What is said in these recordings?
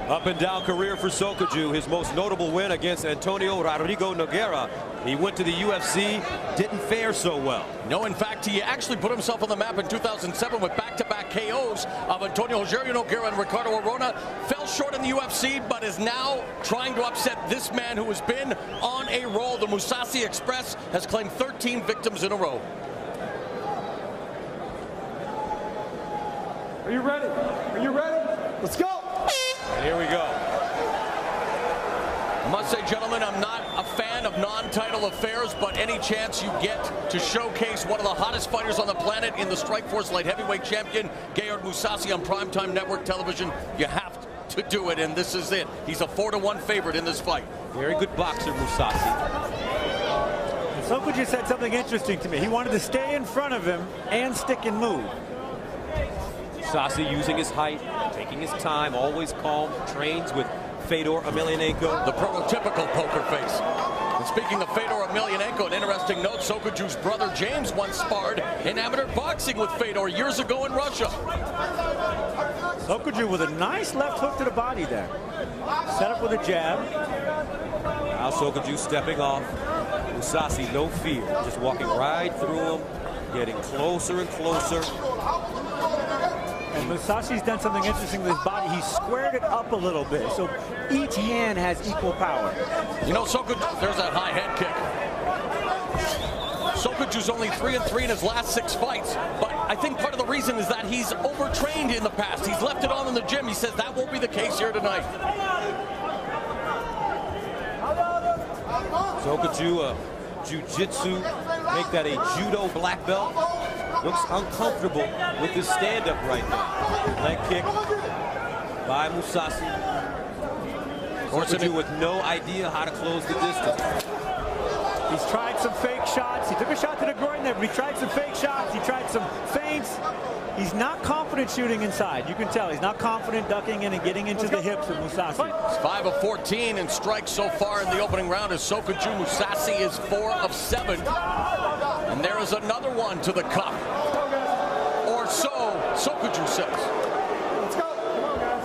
Up and down career for Sokoudjou. His most notable win against Antonio Rodrigo Nogueira. He went to the UFC, didn't fare so well. No, in fact, he actually put himself on the map in 2007 with back-to-back KOs of Antonio Nogueira and Ricardo Arona. Fell short in the UFC, but is now trying to upset this man who has been on a roll. The Mousasi Express has claimed 13 victims in a row. Are you ready? Are you ready? Let's go! And here we go. I must say, gentlemen, I'm not a fan of non-title affairs, but any chance you get to showcase one of the hottest fighters on the planet in the Strikeforce light heavyweight champion, Gegard Mousasi, on primetime network television, you have to do it, and this is it. He's a 4-1 favorite in this fight. Very good boxer, Mousasi. Sokoudjou said something interesting to me. He wanted to stay in front of him and stick and move. Mousasi using his height, taking his time, always calm, trains with Fedor Emelianenko. The prototypical poker face. And speaking of Fedor Emelianenko, an interesting note, Sokoudjou's brother James once sparred in amateur boxing with Fedor years ago in Russia. Sokoudjou with a nice left hook to the body there. Set up with a jab. Now Sokoudjou stepping off. Mousasi, no fear, just walking right through him, getting closer and closer. And Mousasi's done something interesting with his body. He squared it up a little bit, so each hand has equal power. You know, Sokoudjou, there's that high head kick. Sokoudjou's only 3-3 in his last 6 fights, but I think part of the reason is that he's overtrained in the past. He's left it on in the gym. He says that won't be the case here tonight. Sokoudjou, jiu-jitsu, make that a judo black belt. Looks uncomfortable with his stand-up right now. Leg kick by Mousasi. Sokoudjou with no idea how to close the distance. He's tried some fake shots. He took a shot to the groin there, but he tried some fake shots. He tried some feints. He's not confident shooting inside. You can tell he's not confident ducking in and getting into the hips with Mousasi. It's 5 of 14 in strikes so far in the opening round as Sokoudjou. Mousasi is 4 of 7. And there is another one to the cup. Or so Sokoudjou says. Let's go! Come on, guys.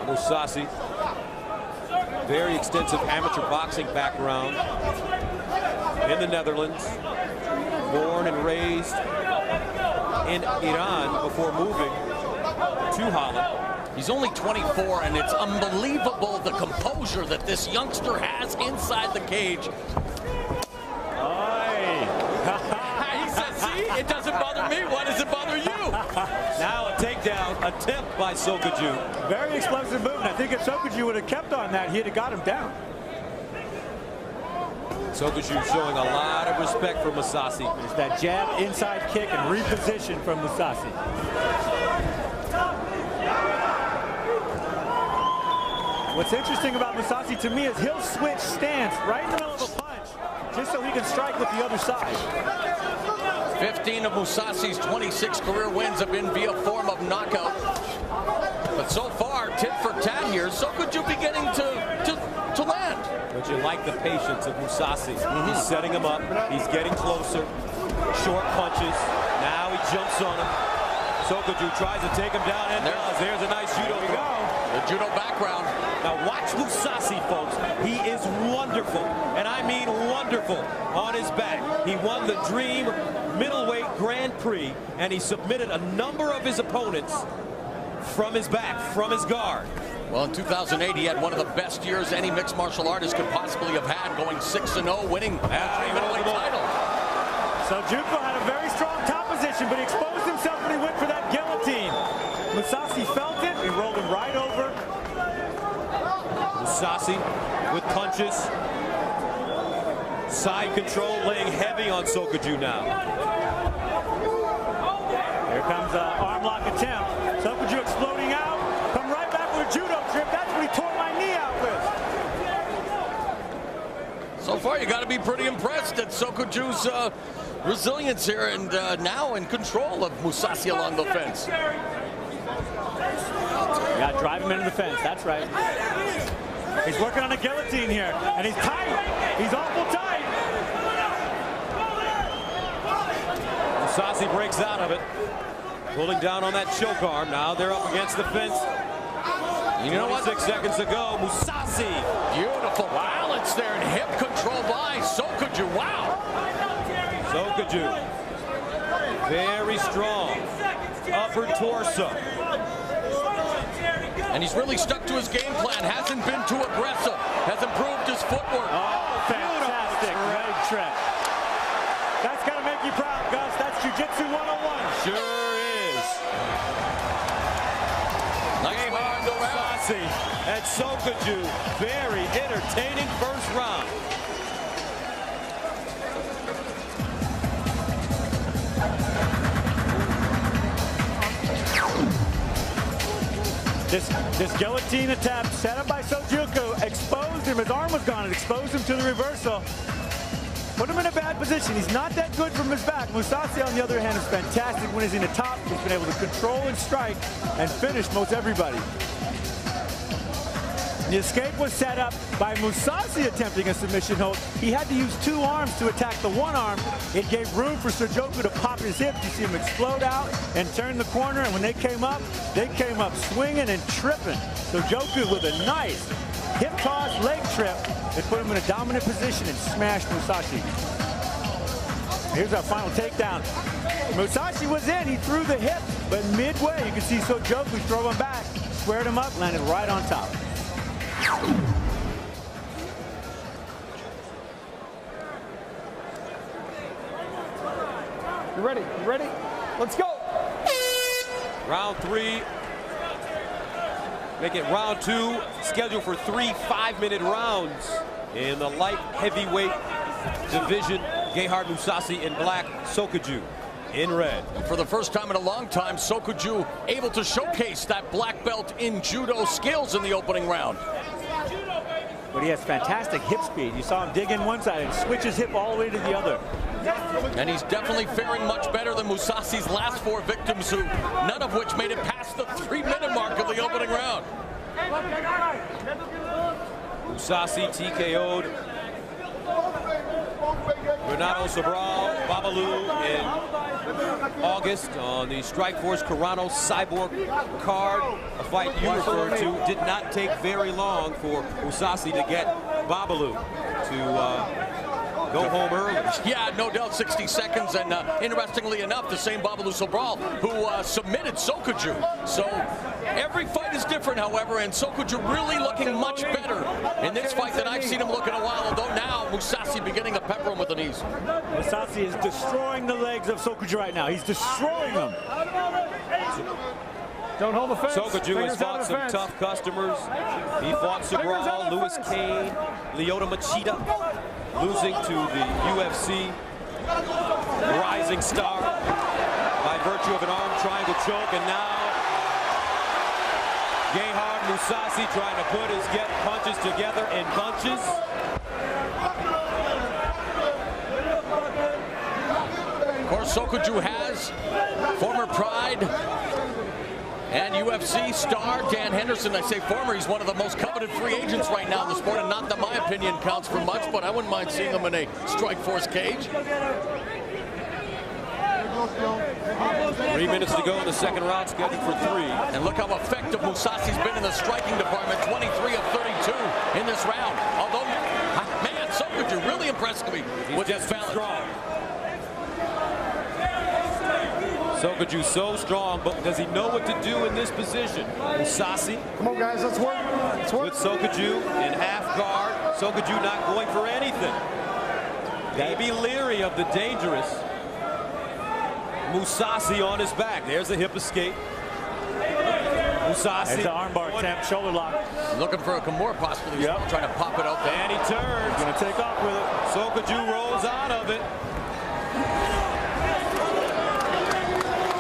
Mousasi, very extensive amateur boxing background in the Netherlands, born and raised in Iran before moving to Holland. He's only 24, and it's unbelievable the composure that this youngster has inside the cage. He says, see, it doesn't bother me. Why does it bother you? Now a takedown attempt by Sokoudjou. Very explosive movement. I think if Sokoudjou would have kept on that, he'd have got him down. Sokoudjou showing a lot of respect for Mousasi. There's that jab, inside kick, and reposition from Mousasi. What's interesting about Mousasi to me is he'll switch stance right in the middle of a punch just so he can strike with the other side. 15 of Mousasi's 26 career wins have been via form of knockout. But so far, tit for tat here, Sokoudjou beginning to land. But you like the patience of Mousasi. He's setting him up. He's getting closer. Short punches. Now he jumps on him. Sokoudjou tries to take him down, and there's a nice judo. There we go. The judo background. Now watch Mousasi, folks. He is wonderful, and I mean wonderful, on his back. He won the Dream Middleweight Grand Prix, and he submitted a number of his opponents from his back, from his guard. Well, in 2008, he had one of the best years any mixed martial artist could possibly have had, going 6-0, winning the middleweight title. So Juco had a very strong top position, but he exposed himself when he went for that guillotine. Mousasi felt it. He rolled him right over. Mousasi with punches. Side control, laying heavy on Sokoudjou now. Here comes an arm lock attempt. Sokoudjou exploding out. Come right back with a judo trip. That's what he tore my knee out with. So far, you got to be pretty impressed at Sokoudjou's resilience here, and now in control of Mousasi along the fence. Yeah, drive him into the fence. That's right. He's working on a guillotine here, and he's tight. He's awful tight. Mousasi breaks out of it. pulling down on that choke arm. Now they're up against the fence. You know what? 6 seconds to go. Mousasi. Beautiful balance there and hip control by Sokoudjou. Wow. Sokoudjou. Very strong. Upper torso. And he's really stuck to his game plan. Hasn't been too aggressive. Has improved his footwork. Oh, fantastic leg trip. That's got to make you proud, Gus. That's Jiu-Jitsu 101. Sure is. Nice Mousasi and Sokoudjou. Very entertaining first round. This guillotine attempt set up by Sokoudjou exposed him. His arm was gone. It exposed him to the reversal. Put him in a bad position. He's not that good from his back. Mousasi, on the other hand, is fantastic when he's in the top. He's been able to control and strike and finish most everybody. The escape was set up by Mousasi attempting a submission hold. He had to use 2 arms to attack the one arm. It gave room for Sokoudjou to pop his hip. You see him explode out and turn the corner. And when they came up swinging and tripping. Sokoudjou with a nice hip toss leg trip. They put him in a dominant position and smashed Mousasi. Here's our final takedown. Mousasi was in. He threw the hip, but midway you can see Sokoudjou throw him back, squared him up, landed right on top. You ready? You ready? Let's go. Round 3. Make it round 2. Scheduled for 3 5-minute rounds in the light heavyweight division. Gegard Mousasi in black, Sokoudjou in red. For the first time in a long time, Sokoudjou able to showcase that black belt in judo skills in the opening round. But he has fantastic hip speed. You saw him dig in one side and switch his hip all the way to the other. And he's definitely faring much better than Mousasi's last 4 victims, who none of which made it past the 3-minute mark of the opening round. Mousasi TKO'd Renato Sobral Babalu in August on the Strikeforce Carano Cyborg card. A fight you referred to. Did not take very long for Mousasi to get Babalu to go home early. Yeah, no doubt, 60 seconds. And interestingly enough, the same Babalu Sobral who submitted Sokoudjou. So every fight is different, however, and Sokoudjou really looking much better in this fight than I've seen him look in a while, although now Mousasi beginning to pepper him with the knees. Mousasi is destroying the legs of Sokoudjou right now. He's destroying them. Don't hold the fence. Sokoudjou has fought some tough customers. He fought Sobral, Louis Kane, Lyoto Machida, losing to the UFC rising star by virtue of an arm triangle choke. And now Gegard Mousasi trying to put his punches together in bunches. Of course, Sokoudjou has former Pride and UFC star Dan Henderson. I say former, he's one of the most coveted free agents right now in the sport, and not that my opinion counts for much, but I wouldn't mind seeing him in a Strikeforce cage. 3 minutes to go in the second round, scheduled for 3. And look how effective Mousasi's been in the striking department, 23 of 32 in this round. Although, man, Sokoudjou really impressed me with his balance. Sokoudjou so strong, but does he know what to do in this position? Mousasi. Come on, guys, let's work. Let's work. With Sokoudjou in half guard. Sokoudjou not going for anything. Maybe leery of the dangerous Mousasi on his back. There's a hip escape. Mousasi. There's the armbar attempt, shoulder lock. Looking for a Kimura possibly. Yep. Trying to pop it out there. And he turns. Going to take off with it. Sokoudjou rolls out of it.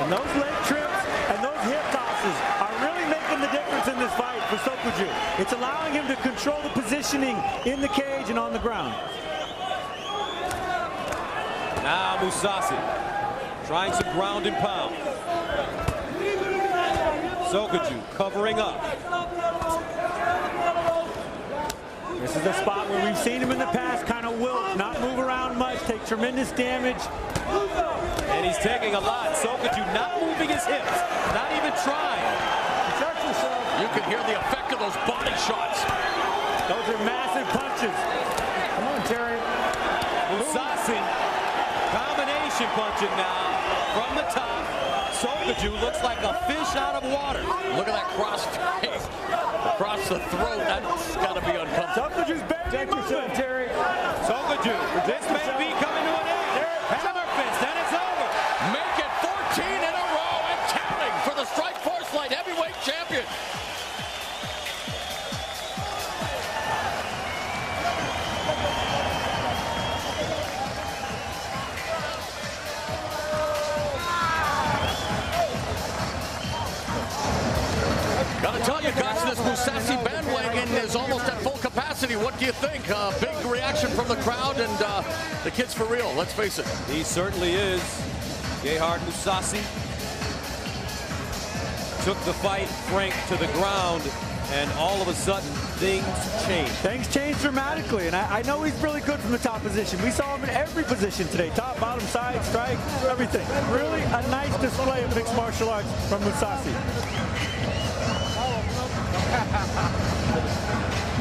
And those leg trips and those hip tosses are really making the difference in this fight for Sokoudjou. It's allowing him to control the positioning in the cage and on the ground. Now Mousasi trying some ground and pound. Sokoudjou covering up. This is the spot where we've seen him in the past kind of wilt, not move around much, take tremendous damage. And he's taking a lot. Sokoudjou not moving his hips, not even trying. Protect yourself. You can hear the effect of those body shots. Those are massive punches. Come on, Thierry. Mousasi, combination punching now from the top. Sokoudjou looks like a fish out of water. Look at that cross face across the throat. That's got to be uncomfortable. Sokoudjou's barely moving. Thierry. Sokoudjou, this may be coming to an end. Hammer fist, and it's over. Make it 14 in a row and counting for the Strikeforce Light Heavyweight Champion. Gotta tell you guys, this Mousasi bandwagon is almost at full capacity. What do you think? Big reaction from the crowd and the kid's for real, let's face it. He certainly is. Gegard Mousasi took the fight Frank to the ground, and all of a sudden things changed. Things changed dramatically, and I know he's really good from the top position. We saw him in every position today, top, bottom, side, strike, everything. Really a nice display of mixed martial arts from Mousasi.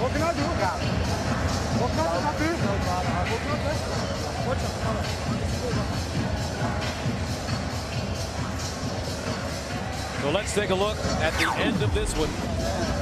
What can I do? What can I do? So let's take a look at the end of this one.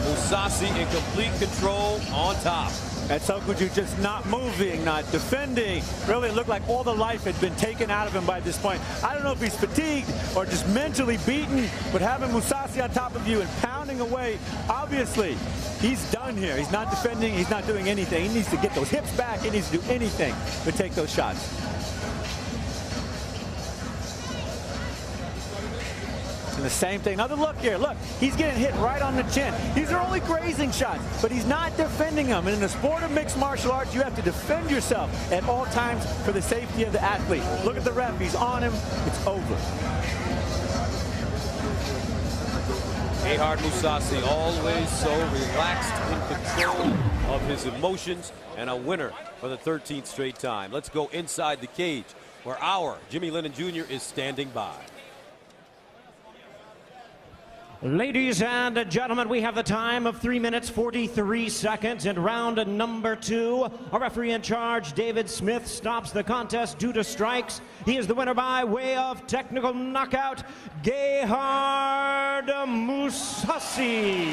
Mousasi in complete control on top. And Sokoudjou just not moving, not defending. Really looked like all the life had been taken out of him by this point. I don't know if he's fatigued or just mentally beaten, but having Mousasi on top of you and pounding away, obviously, he's done here. He's not defending, he's not doing anything. He needs to get those hips back, he needs to do anything to take those shots. And the same thing. Another look here. Look, he's getting hit right on the chin. These are only grazing shots, but he's not defending them. And in the sport of mixed martial arts, you have to defend yourself at all times for the safety of the athlete. Look at the ref. He's on him. It's over. Gegard Mousasi, always so relaxed, in control of his emotions, and a winner for the 13th straight time. Let's go inside the cage, where our Jimmy Lennon Jr. is standing by. Ladies and gentlemen, we have the time of 3 minutes 43 seconds in round number 2. Our referee in charge, David Smith, stops the contest due to strikes. He is the winner by way of technical knockout, Gegard Mousasi.